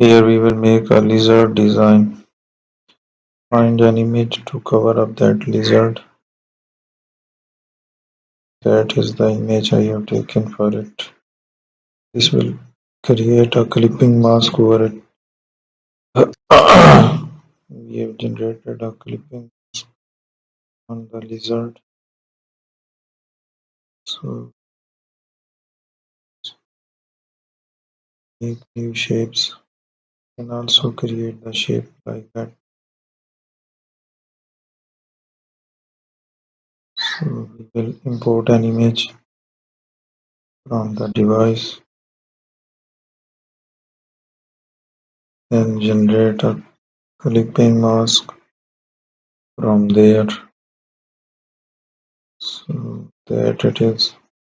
Here we will make a lizard design. Find an image to cover up that lizard. That is the image I have taken for it. This will create a clipping mask over it. We have generated a clipping on the lizard. So make new shapes. You can also create the shape like that. So we will import an image from the device and generate a clipping mask from there. So that it is.